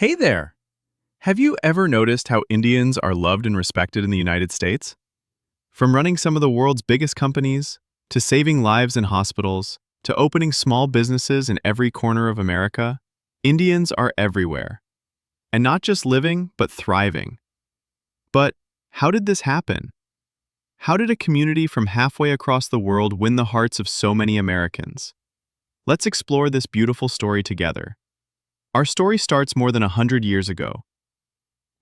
Hey there! Have you ever noticed how Indians are loved and respected in the United States? From running some of the world's biggest companies, to saving lives in hospitals, to opening small businesses in every corner of America, Indians are everywhere. And not just living, but thriving. But how did this happen? How did a community from halfway across the world win the hearts of so many Americans? Let's explore this beautiful story together. Our story starts more than 100 years ago.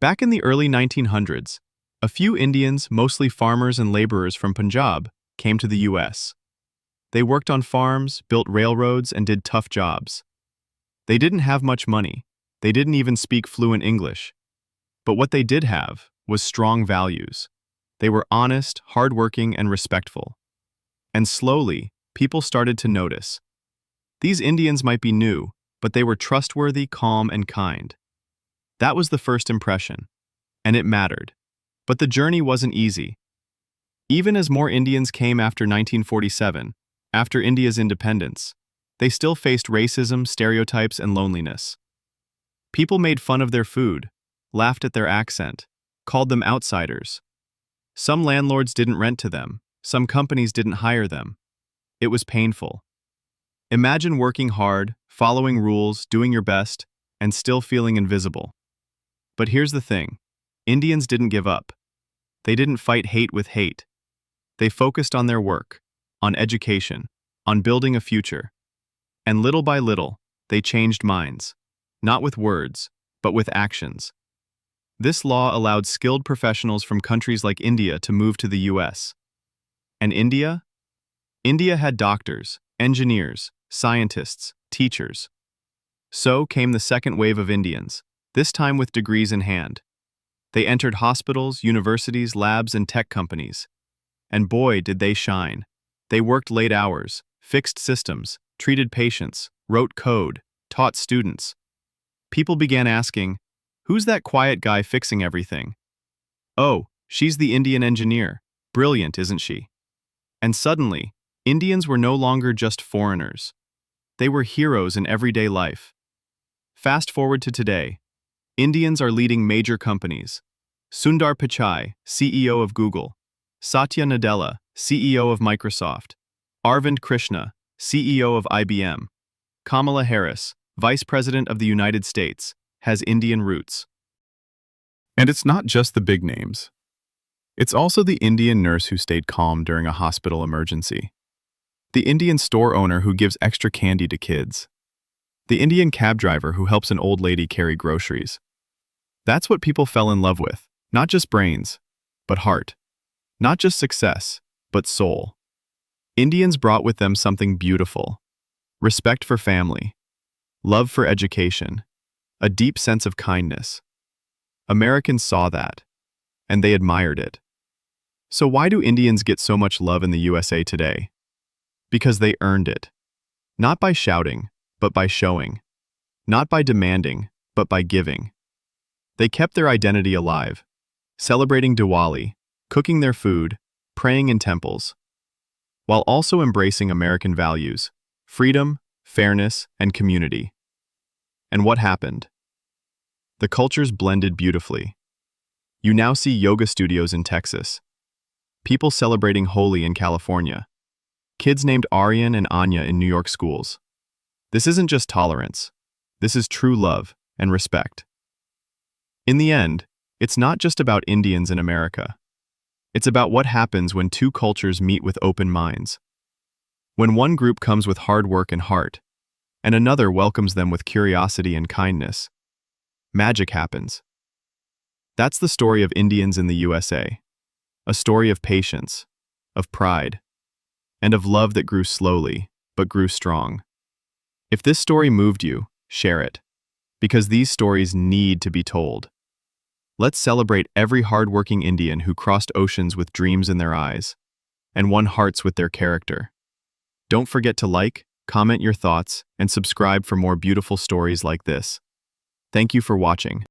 Back in the early 1900s, a few Indians, mostly farmers and laborers from Punjab, came to the U.S. They worked on farms, built railroads, and did tough jobs. They didn't have much money. They didn't even speak fluent English. But what they did have was strong values. They were honest, hardworking, and respectful. And slowly, people started to notice. These Indians might be new, but they were trustworthy, calm, and kind. That was the first impression, and it mattered. But the journey wasn't easy. Even as more Indians came after 1947, after India's independence, they still faced racism, stereotypes, and loneliness. People made fun of their food, laughed at their accent, called them outsiders. Some landlords didn't rent to them, some companies didn't hire them. It was painful. Imagine working hard, following rules, doing your best, and still feeling invisible. But here's the thing. Indians didn't give up. They didn't fight hate with hate. They focused on their work, on education, on building a future. And little by little, they changed minds. Not with words, but with actions. This law allowed skilled professionals from countries like India to move to the U.S. And India? India had doctors, engineers, scientists, teachers. So came the second wave of Indians, this time with degrees in hand. They entered hospitals, universities, labs, and tech companies. And boy, did they shine. They worked late hours, fixed systems, treated patients, wrote code, taught students. People began asking, "Who's that quiet guy fixing everything?" "Oh, she's the Indian engineer. Brilliant, isn't she?" And suddenly, Indians were no longer just foreigners. They were heroes in everyday life. Fast forward to today. Indians are leading major companies. Sundar Pichai, CEO of Google. Satya Nadella, CEO of Microsoft. Arvind Krishna, CEO of IBM. Kamala Harris, Vice President of the United States, has Indian roots. And it's not just the big names. It's also the Indian nurse who stayed calm during a hospital emergency. The Indian store owner who gives extra candy to kids. The Indian cab driver who helps an old lady carry groceries. That's what people fell in love with, not just brains, but heart. Not just success, but soul. Indians brought with them something beautiful. Respect for family. Love for education. A deep sense of kindness. Americans saw that, and they admired it. So why do Indians get so much love in the USA today? Because they earned it. Not by shouting, but by showing. Not by demanding, but by giving. They kept their identity alive, celebrating Diwali, cooking their food, praying in temples, while also embracing American values, freedom, fairness, and community. And what happened? The cultures blended beautifully. You now see yoga studios in Texas, people celebrating Holi in California, kids named Aryan and Anya in New York schools. This isn't just tolerance. This is true love and respect. In the end, it's not just about Indians in America. It's about what happens when two cultures meet with open minds. When one group comes with hard work and heart, and another welcomes them with curiosity and kindness, magic happens. That's the story of Indians in the USA. A story of patience, of pride, and of love that grew slowly, but grew strong. If this story moved you, share it, because these stories need to be told. Let's celebrate every hardworking Indian who crossed oceans with dreams in their eyes, and won hearts with their character. Don't forget to like, comment your thoughts, and subscribe for more beautiful stories like this. Thank you for watching.